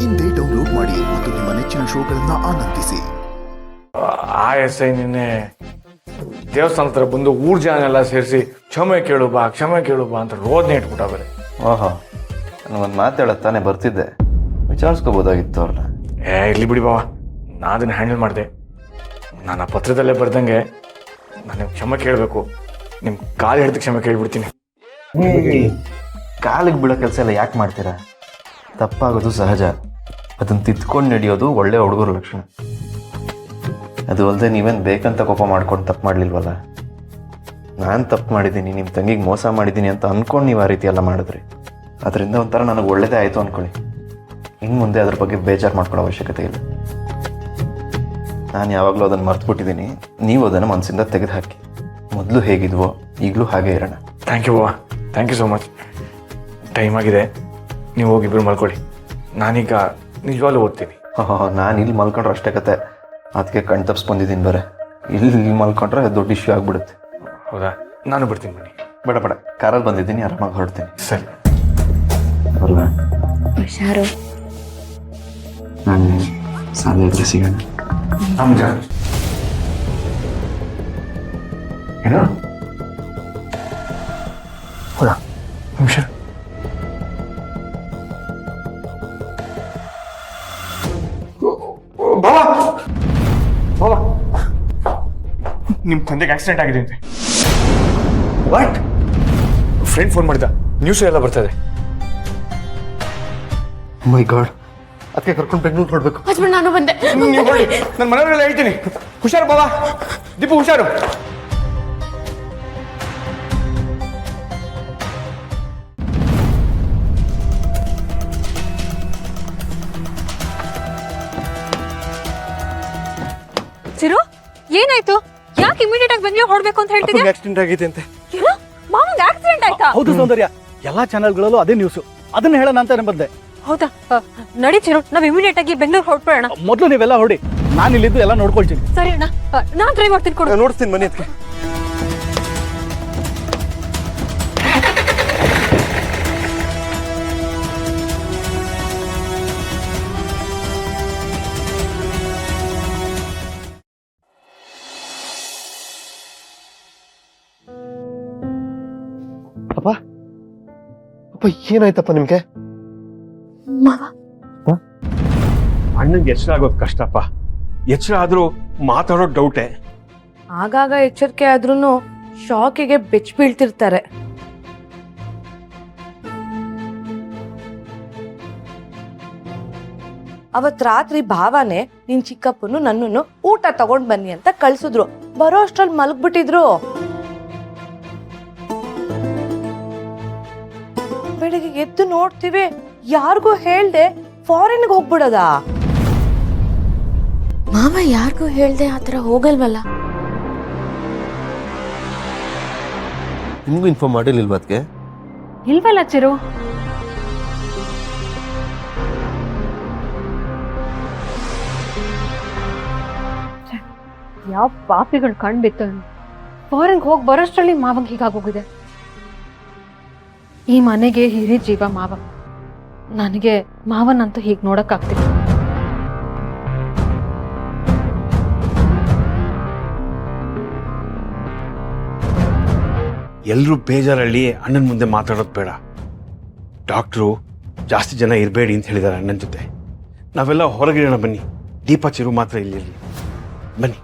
ಇಂದೇ ಡೌನ್ಲೋಡ್ ಮಾಡಿ ಮತ್ತು ನಿಮ್ಮ ನೆಚ್ಚಿನ ಶೋಗಳನ್ನ ಆನಂದಿಸಿ. ಆ ಎಸ್ ಐ ನಿನ್ನೆ ದೇವಸ್ಥಾನ ಹತ್ರ ಬಂದು ಊರ್ ಜನನೆಲ್ಲ ಸೇರಿಸಿ ಕ್ಷಮೆ ಕೇಳು ಬಾ ಅಂತ ರೋದನೆ ಇಟ್ಬಿಟ್ಟವ್ರೆ. ಓಹೋ, ನನಗೊಂದು ಮಾತು ಹೇಳತ್ತಾನೆ ಬರ್ತಿದ್ದೆ, ವಿಚಾರಿಸ್ಕೋಬೋದಾಗಿತ್ತು ಅವ್ರನ್ನ. ಇಲ್ಲಿ ಬಿಡಿ ಬಾವ, ನಾನು ಅದನ್ನ ಹ್ಯಾಂಡಲ್ ಮಾಡಿದೆ. ನಾನು ಆ ಪತ್ರದಲ್ಲೇ ಬರ್ದಂಗೆ ನಾನು ಕ್ಷಮೆ ಕೇಳಬೇಕು. ನಿಮ್ಮ ಕಾಲು ಹಿಡಿದು ಕ್ಷಮೆ ಕೇಳ್ಬಿಡ್ತೀನಿ. ಕಾಲಿಗೆ ಬೀಳೋ ಕೆಲಸ ಎಲ್ಲ ಯಾಕೆ ಮಾಡ್ತೀರಾ? ತಪ್ಪಾಗೋದು ಸಹಜ, ಅದನ್ನು ತಿದ್ಕೊಂಡು ನಡೆಯೋದು ಒಳ್ಳೆ ಹುಡುಗರ ಲಕ್ಷಣ. ಅದು ಅಲ್ಲದೆ ನೀವೇನು ಬೇಕಂತ ಕೋಪ ಮಾಡ್ಕೊಂಡು ತಪ್ಪು ಮಾಡಲಿಲ್ವಲ್ಲ. ನಾನು ತಪ್ಪು ಮಾಡಿದ್ದೀನಿ, ನಿಮ್ಮ ತಂಗಿಗೆ ಮೋಸ ಮಾಡಿದ್ದೀನಿ ಅಂತ ಅಂದ್ಕೊಂಡು ನೀವು ಆ ರೀತಿ ಎಲ್ಲ ಮಾಡಿದ್ರಿ. ಅದರಿಂದ ಒಂಥರ ನನಗೆ ಒಳ್ಳೇದೇ ಆಯಿತು ಅಂದ್ಕೊಳ್ಳಿ. ಇನ್ನು ಮುಂದೆ ಅದ್ರ ಬಗ್ಗೆ ಬೇಜಾರು ಮಾಡ್ಕೊಳ್ಳೋ ಅವಶ್ಯಕತೆ ಇಲ್ಲ. ನಾನು ಯಾವಾಗಲೂ ಅದನ್ನು ಮರ್ತುಬಿಟ್ಟಿದ್ದೀನಿ. ನೀವು ಅದನ್ನು ಮನಸ್ಸಿಂದ ತೆಗೆದು ಹಾಕಿ. ಮೊದಲು ಹೇಗಿದ್ವೋ ಈಗಲೂ ಹಾಗೆ ಇರೋಣ. ಥ್ಯಾಂಕ್ ಯು ಬಾವ, thank you so much. Time ಆಗಿದೆ, ನೀವು ಹೋಗಿಬ್ರು ಮಲ್ಕೊಳ್ಳಿ. ನಾನೀಗ ನಿಜವಾಗ್ಲೂ ಓದ್ತೀನಿ. ನಾನು ಇಲ್ಲಿ ಮಲ್ಕೊಂಡ್ರೆ ಅಷ್ಟೇ ಕತೆ, ಅದಕ್ಕೆ ಕಣ್ ತಪ್ಪಿಸ್ ಬಂದಿದ್ದೀನಿ. ಬರೇ ಇಲ್ಲಿ ಮಲ್ಕೊಂಡ್ರೆ ದೊಡ್ಡ ಇಶ್ಯೂ ಆಗಿಬಿಡುತ್ತೆ. ಹೌದಾ? ನಾನು ಬಿಡ್ತೀನಿ ಬನ್ನಿ. ಬೇಡ, ಕಾರಲ್ಲಿ ಬಂದಿದ್ದೀನಿ, ಆರಾಮಾಗಿ ಹೊರಡ್ತೀನಿ. ಸರಿ ಅಲ್ವಾ? ಹುಷಾರು. ನಾನು ಸಾಧ್ಯ ಇದ್ರೆ ಸಿಗೋಣ. ಏನೋ ಹೌದಾ? ನಿಮಿಷ. ನಿಮ್ಮ ತಂದೆಗೆ ಆಕ್ಸಿಡೆಂಟ್ ಆಗಿದೆ ಅಂತೆ. ವಾಟ್? ಫ್ರೆಂಡ್ ಫೋನ್ ಮಾಡಿದ, ನ್ಯೂಸ್ ಎಲ್ಲ ಬರ್ತದೆ. ಮೈ ಗಾಡ್, ಅದಕ್ಕೆ ಕರ್ಕೊಂಡು ಬೆಂಗಳೂರು ಹೊರಡ್ಬೇಕು. ಹಸ್ಬೆಂಡ್ ನಾನು ಬಂದೆ. ನೀವು ಹೊರಡಿ, ನನ್ನ ಮನೆಯವರೆಲ್ಲ ಹೇಳ್ತೀನಿ. ಹುಷಾರು ಬಾಬಾ. ದೀಪು ಹುಷಾರು. ಚಿರು, ಏನಾಯ್ತು? ಯಾಕೆ ಇಮಿಡಿಯೇಟ್ ಆಗಿ ಬೆಂಗಳೂರು ಹೊರಡ್ಬೇಕು ಅಂತ ಹೇಳ್ತಿದ್ಯಾ? ಆಕ್ಸಿಡೆಂಟ್ ಆಗಿದೆ ಅಂತೆ. ಏನು? ಮಾವಂಗೆ ಆಕ್ಸಿಡೆಂಟ್ ಆಯ್ತಾ? ಹೌದು ಸೌಂದರ್ಯ, ಎಲ್ಲಾ ಚಾನೆಲ್ಗಳಲ್ಲೂ ಅದೇ ನ್ಯೂಸ್. ಅದನ್ನ ಹೇಳೋಣ ಅಂತ ಬಂದೆ. ಹೌದಾ? ನಡಿ ಚಿರು, ನಾವ್ ಇಮಿಡಿಯೇಟ್ ಆಗಿ ಬೆಂಗಳೂರು ಹೊರಡ್ಬಿಡೋಣ. ಮೊದಲು ನೀವೆಲ್ಲ ಹೊಡಿ, ನಾನು ಇಲ್ಲಿದ್ದು ಎಲ್ಲ ನೋಡ್ಕೊಳ್ತೀನಿ. ಸರಿ ಅಣ್ಣ, ನಾನ್ ಟ್ರೈ ಮಾಡ್ತೀನಿ. ಕೊಡು. ನೋಡ್ತೀನಿ ಬನ್ನಿ. ಅದಕ್ಕೆ ಅಪ್ಪ ಏನಾಯ್ತಪ್ಪ ನಿಮ್ಗೆ? ಅಣ್ಣಂಗೆ ಎಚ್ಚರ ಆಗೋದು ಕಷ್ಟಪ್ಪ. ಎಚ್ಚರ ಆದ್ರೂ ಮಾತಾಡೋ ಡೌಟೇ. ಆಗಾಗ ಎಚ್ಚರಿಕೆ ಆದ್ರೂ ಶಾಕಿಗೆ ಬೆಚ್ಚ ಬೀಳ್ತಿರ್ತಾರೆ. ಅವತ್ ರಾತ್ರಿ ಭಾವನೆ ನಿನ್ ಚಿಕ್ಕಪ್ಪನು ನನ್ನನ್ನು ಊಟ ತಗೊಂಡ್ ಬನ್ನಿ ಅಂತ ಕಳ್ಸಿದ್ರು. ಬರೋ ಅಷ್ಟ್ರಲ್ಲಿ ಮಲಗ್ಬಿಟ್ಟಿದ್ರು. ಬೆಳಿಗ್ಗೆ ಎದ್ದು ನೋಡ್ತೀವಿ, ಯಾರಿಗೂ ಹೇಳ್ದೆ ಫಾರಿನ್ಗೆ ಹೋಗ್ಬಿಡದ. ಮಾವ ಯಾರಿಗೂ ಹೇಳ್ದೆ ಆತರ ಹೋಗಲ್ವಲ್ಲ? ನಿಮ್ಗೂ ಇನ್ಫಾರ್ಮ್ ಮಾಡಿರ್ಲಿಲ್ವಾ ಅದಕ್ಕೆ? ಇಲ್ವಲ್ಲ ಚಿರು. ಯಾವ ಪಾಪಿಗಳು ಕಂಡ್ಬಿತ್ತು. ಫಾರಿನ್ಗೆ ಹೋಗಿ ಬರೋಷ್ಟರಲ್ಲಿ ಮಾವಂಗೆ ಹೀಗಾಗೋಗಿದೆ. ಈ ಮನೆಗೆ ಹಿರಿ ಜೀವ ಮಾವ. ನನಗೆ ಮಾವನಂತೂ ಹೀಗೆ ನೋಡಕ್ಕಾಗ್ತಿಲ್ಲ. ಎಲ್ಲರೂ ಬೇಜಾರಲ್ಲಿ ಅಣ್ಣನ ಮುಂದೆ ಮಾತಾಡೋದು ಬೇಡ. ಡಾಕ್ಟ್ರು ಜಾಸ್ತಿ ಜನ ಇರಬೇಡಿ ಅಂತ ಹೇಳಿದ್ದಾರೆ ಅಣ್ಣನ ಜೊತೆ. ನಾವೆಲ್ಲ ಹೊರಗಿಡೋಣ ಬನ್ನಿ. ದೀಪ ಚಿರು ಮಾತ್ರ ಇಲ್ಲಿರಲಿ. ಬನ್ನಿ.